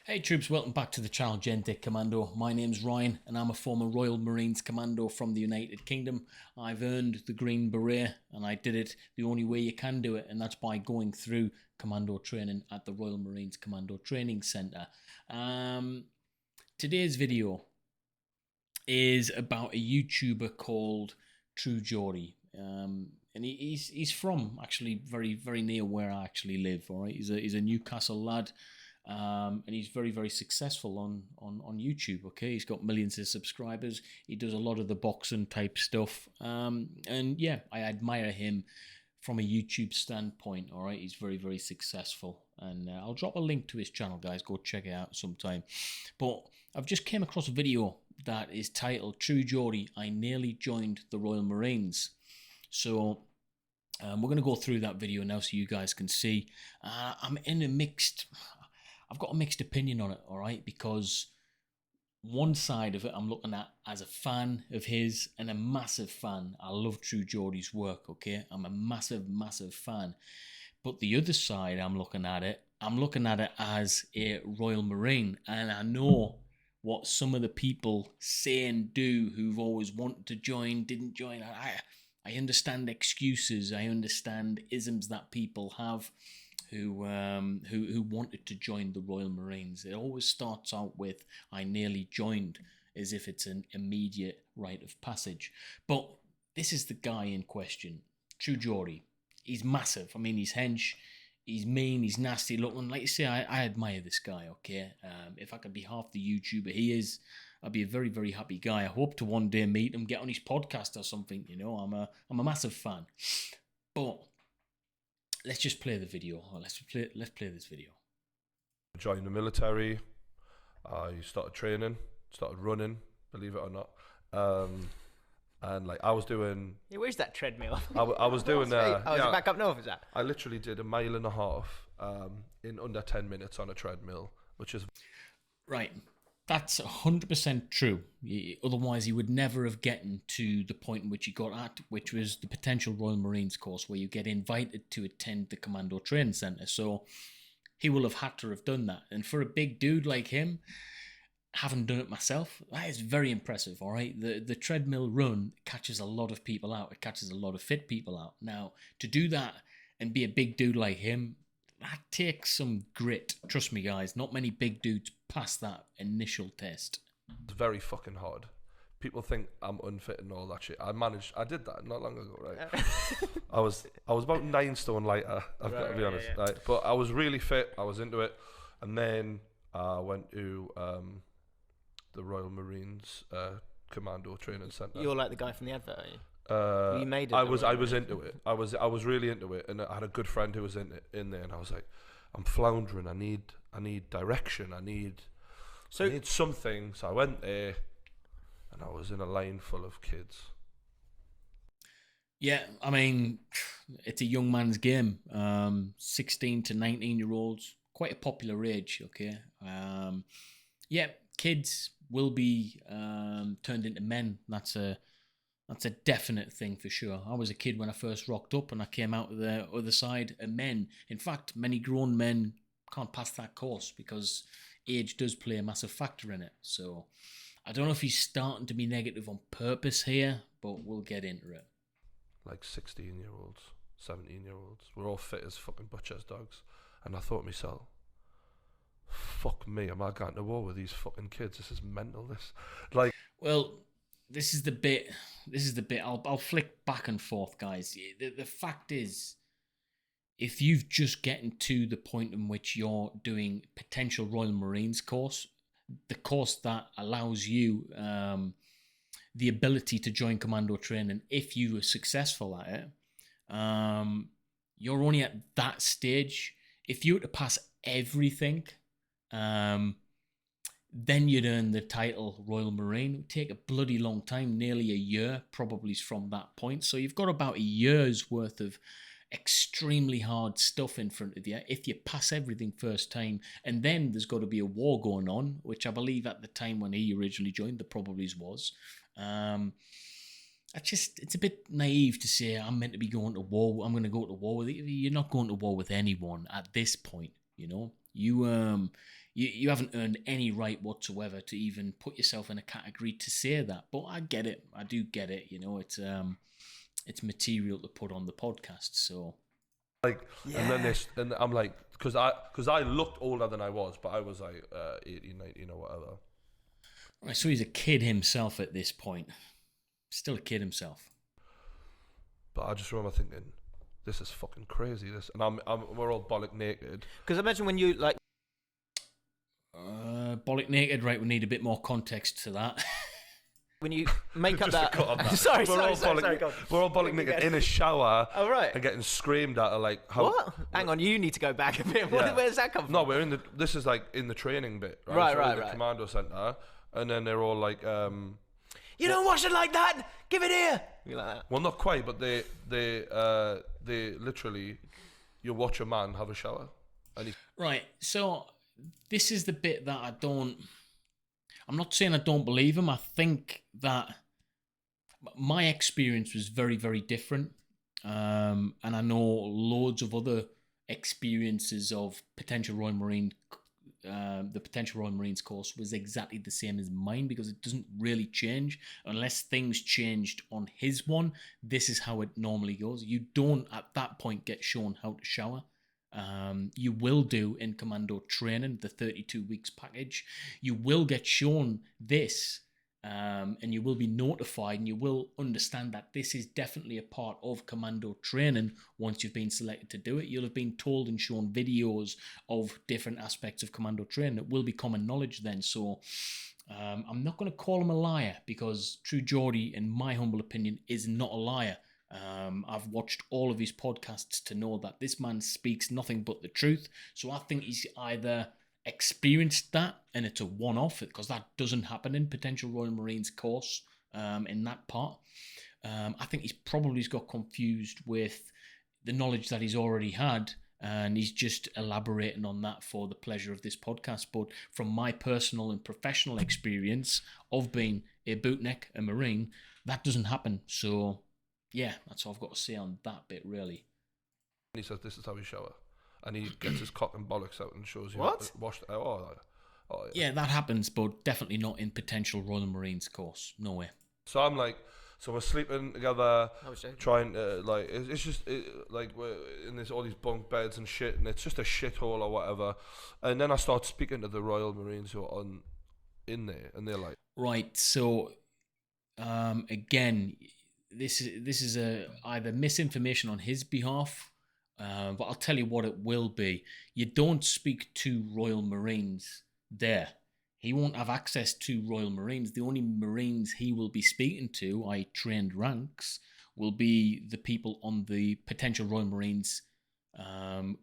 Hey troops, welcome back to the channel Geordie Commando. My name's Ryan and I'm a former Royal Marines Commando from the United Kingdom. I've earned the Green Beret and I did it the only way you can do it, and that's by going through commando training at the Royal Marines Commando Training Centre. Today's video is about a YouTuber called True Geordie. And he's from actually very near where I actually live. All right, he's a Newcastle lad. And he's very successful on YouTube. Okay, he's got millions of subscribers. He does a lot of the boxing type stuff, and yeah, I admire him from a YouTube standpoint. All right, he's very successful, and I'll drop a link to his channel, guys. Go check it out sometime. But I've just came across a video that is titled "True Geordie, I nearly joined the Royal Marines." So we're going to go through that video now so you guys can see. I've got a mixed opinion on it, all right, because one side of it I'm looking at as a fan of his and a massive fan. I love True Geordie's work, okay? I'm a massive fan. But the other side I'm looking at it as a Royal Marine, and I know what some of the people say and do who've always wanted to join, didn't join. I understand excuses, I understand isms that people have who wanted to join the Royal Marines. It always starts out with "I nearly joined," as if it's an immediate rite of passage. But this is the guy in question, True Geordie. He's massive. I mean, he's hench, he's mean, he's nasty looking. Like you say, I admire this guy, okay? If I could be half the YouTuber he is, I'd be a very happy guy. I hope to one day meet him, get on his podcast or something, you know. I'm a massive fan. But let's just play the video. Let's play this video. Joined the military. I started training, started running, believe it or not. And like I was doing. Yeah, where's that treadmill? I was doing. Is it back up north? Is that? I literally did 1.5 miles in under 10 minutes on a treadmill, which is right. That's 100% true. Otherwise, he would never have gotten to the point in which he got at, which was the potential Royal Marines course, where you get invited to attend the Commando Training Centre. So he will have had to have done that. And for a big dude like him, having done it myself, that is very impressive, all right? The treadmill run catches a lot of people out. It catches a lot of fit people out. Now, to do that and be a big dude like him, that takes some grit. Trust me, guys, not many big dudes pass that initial test. It's very fucking hard. People think I'm unfit and all that shit. I did that not long ago, right? I was about 9 stone lighter, I've got to be honest. Yeah. Right? But I was really fit, I was into it. And then I went to the Royal Marines Commando Training Centre. You're like the guy from the advert, are you? You made it. I was into it. I was really into it, and I had a good friend who was in there, and I was like, I'm floundering. I need direction. I need something. So I went there, and I was in a line full of kids. Yeah, I mean, it's a young man's game. 16 to 19-year-olds, quite a popular age. Okay. Yeah, kids will be turned into men. That's a definite thing for sure. I was a kid when I first rocked up, and I came out of the other side a men. In fact, many grown men can't pass that course because age does play a massive factor in it. So I don't know if he's starting to be negative on purpose here, but we'll get into it. Like 16-year-olds, 17-year-olds, we're all fit as fucking butcher's dogs. And I thought to myself, fuck me, am I going to war with these fucking kids? This is mental, this. Like, well, This is the bit. I'll flick back and forth, guys. The fact is, if you've just gotten to the point in which you're doing potential Royal Marines course, the course that allows you the ability to join commando training, if you are successful at it, you're only at that stage. If you were to pass everything, then you'd earn the title Royal Marine. It would take a bloody long time, nearly a year, probably from that point. So you've got about a year's worth of extremely hard stuff in front of you if you pass everything first time. And then there's got to be a war going on, which I believe at the time when he originally joined, there probably was. It's a bit naive to say I'm meant to be going to war. I'm going to go to war with you. You're not going to war with anyone at this point, you know. You you haven't earned any right whatsoever to even put yourself in a category to say that. But I get it. I do get it. You know, it's material to put on the podcast. So, like, and then this, and I'm like, because I looked older than I was, but I was like 18, 19 or whatever. Right, so he's a kid himself at this point. Still a kid himself. But I just remember thinking, this is fucking crazy. This, and we're all bollock naked. Because imagine when you like. Bollock naked, right? We need a bit more context to that. When you make up that. Cut on that. sorry, we're all bollock naked in a shower. Oh, right. And getting screamed at, like, how. What? Hang on, you need to go back a bit. Yeah. Where's that come from? No, this is like in the training bit, right? Right, so the commando centre, and then they're all like, you don't wash it like that. Give it here. You like that? well, not quite, but they literally, you watch a man have a shower, and Right, so this is the bit that I'm not saying I don't believe him. I think that my experience was very, very different. And I know loads of other experiences of potential Royal Marine, the potential Royal Marines course was exactly the same as mine, because it doesn't really change unless things changed on his one. This is how it normally goes. You don't at that point get shown how to shower. You will do in commando training, the 32 weeks package. You will get shown this, and you will be notified, and you will understand that this is definitely a part of commando training once you've been selected to do it. You'll have been told and shown videos of different aspects of commando training. It will be common knowledge then. So I'm not going to call him a liar, because True Geordie, in my humble opinion, is not a liar. I've watched all of his podcasts to know that this man speaks nothing but the truth. So I think he's either experienced that and it's a one-off, because that doesn't happen in potential Royal Marines course in that part. I think he's probably got confused with the knowledge that he's already had, and he's just elaborating on that for the pleasure of this podcast. But from my personal and professional experience of being a bootneck, a Marine, that doesn't happen. So yeah, that's all I've got to say on that bit, really. he says this is how you shower, and he gets his cock and bollocks out and shows you What? Washed. Yeah, that happens, but definitely not in potential Royal Marines course. No way. So I'm like, so we're sleeping together, I was joking. trying to like, it's just like we're in this all these bunk beds and shit, and it's just a shithole or whatever. And then I start speaking to the Royal Marines who are in there, and they're like, right. So again, this is either misinformation on his behalf, but I'll tell you what it will be. You don't speak to Royal Marines there. He won't have access to Royal Marines. The only Marines he will be speaking to, i.e. trained ranks, will be the people on the potential Royal Marines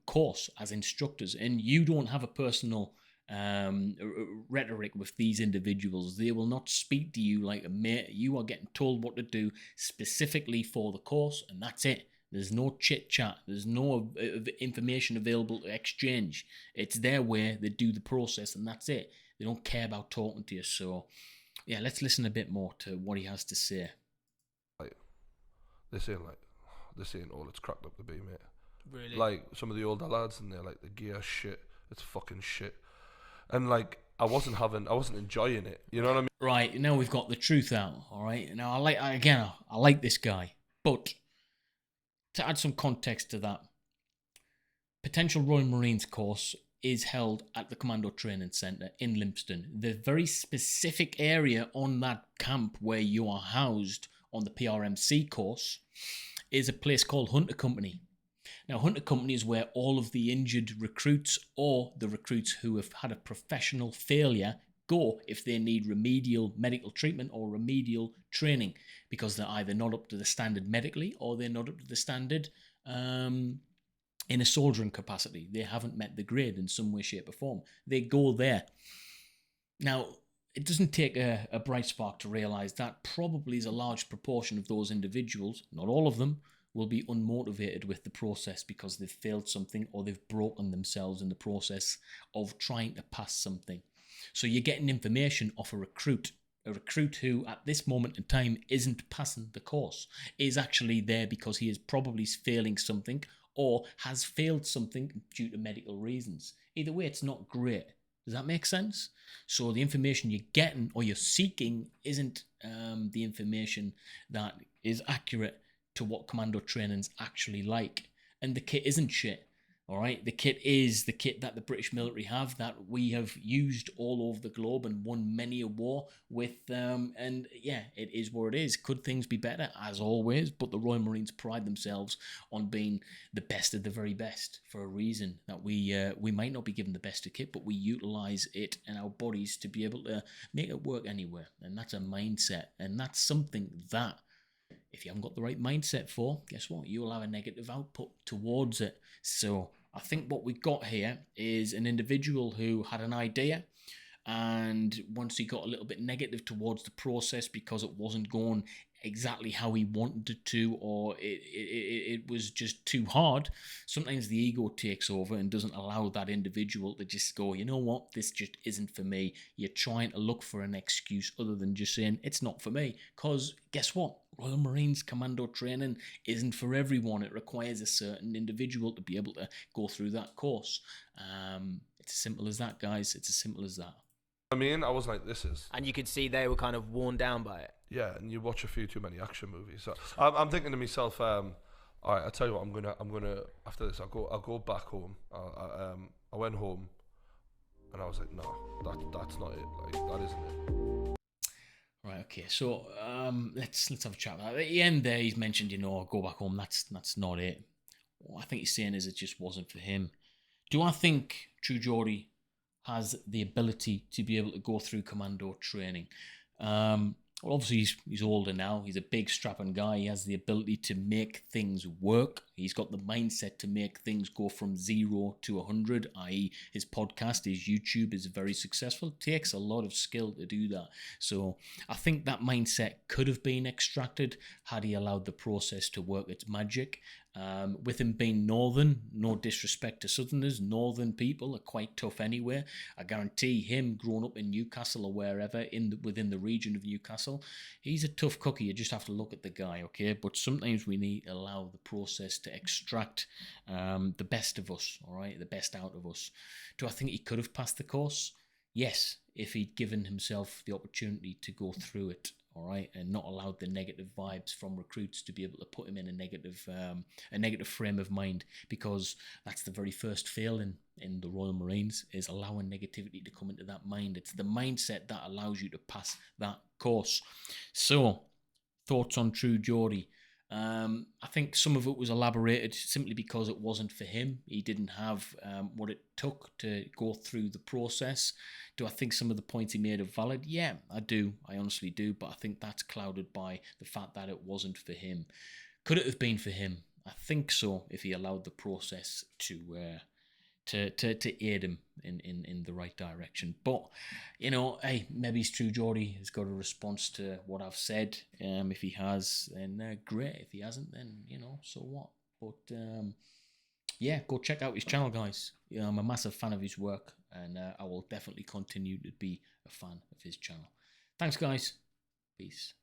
course as instructors. And you don't have a personal rhetoric with these individuals. They will not speak to you like a mate. You are getting told what to do specifically for the course, and that's it. There's no chit chat. There's no information available to exchange. It's their way. They do the process, and that's it. They don't care about talking to you. So yeah, let's listen a bit more to what he has to say. like this ain't all it's cracked up to be, mate. Really? Like some of the older lads, and they're like, the gear shit. It's fucking shit. And like I wasn't enjoying it. You know what I mean? Right, now we've got the truth out. All right. Now I like this guy, but to add some context to that, potential Royal Marines course is held at the Commando Training Centre in Lympstone. The very specific area on that camp where you are housed on the PRMC course is a place called Hunter Company. Now, Hunter Company is where all of the injured recruits or the recruits who have had a professional failure go if they need remedial medical treatment or remedial training, because they're either not up to the standard medically or they're not up to the standard in a soldiering capacity. They haven't met the grade in some way, shape or form. They go there. Now, it doesn't take a bright spark to realise that probably is a large proportion of those individuals, not all of them, will be unmotivated with the process because they've failed something or they've broken themselves in the process of trying to pass something. So you're getting information off a recruit who at this moment in time isn't passing the course, is actually there because he is probably failing something or has failed something due to medical reasons. Either way, it's not great. Does that make sense? So the information you're getting or you're seeking isn't the information that is accurate to what commando training's actually like. And the kit isn't shit. All right, the kit is the kit that the British military have, that we have used all over the globe and won many a war with. And yeah, it is what it is. Could things be better? As always, but the Royal Marines pride themselves on being the best of the very best for a reason. That we might not be given the best of kit, but we utilize it in our bodies to be able to make it work anywhere. And that's a mindset, and that's something that, if you haven't got the right mindset for, guess what? You'll have a negative output towards it. So I think what we got here is an individual who had an idea, and once he got a little bit negative towards the process because it wasn't going exactly how he wanted it to, or it was just too hard, sometimes the ego takes over and doesn't allow that individual to just go, you know what, this just isn't for me. You're trying to look for an excuse other than just saying it's not for me, because guess what? Royal Marines commando training isn't for everyone. It requires a certain individual to be able to go through that course. It's as simple as that, guys. It's as simple as that. I mean, I was like, this is... And you could see they were kind of worn down by it. Yeah, and you watch a few too many action movies. So I'm thinking to myself, all right, I'll tell you what, I'm gonna after this, I'll go back home. I went home, and I was like, no, that's not it. Like, that isn't it. Right, okay, so let's have a chat about it. At the end there, he's mentioned, go back home. That's not it. What I think he's saying is it just wasn't for him. Do I think True Geordie has the ability to be able to go through commando training? Well, obviously he's older now. He's a big strapping guy. He has the ability to make things work. He's got the mindset to make things go from 0 to 100, i.e. his podcast, his YouTube is very successful. It takes a lot of skill to do that. So I think that mindset could have been extracted had he allowed the process to work its magic. With him being northern, no disrespect to southerners, northern people are quite tough anyway. I guarantee him growing up in Newcastle or wherever within the region of Newcastle, he's a tough cookie. You just have to look at the guy, okay? But sometimes we need to allow the process to extract the best of us, all right? The best out of us. Do I think he could have passed the course? Yes, if he'd given himself the opportunity to go through it. All right, and not allowed the negative vibes from recruits to be able to put him in a negative frame of mind, because that's the very first failing in the Royal Marines, is allowing negativity to come into that mind. It's the mindset that allows you to pass that course. So, thoughts on True Geordie? I think some of it was elaborated simply because it wasn't for him. He didn't have what it took to go through the process. Do I think some of the points he made are valid? Yeah, I do. I honestly do. But I think that's clouded by the fact that it wasn't for him. Could it have been for him? I think so, if he allowed the process to aid him in the right direction. But, hey, maybe it's True Geordie has got a response to what I've said. If he has, then great. If he hasn't, then, so what? But, yeah, go check out his channel, guys. I'm a massive fan of his work, and I will definitely continue to be a fan of his channel. Thanks, guys. Peace.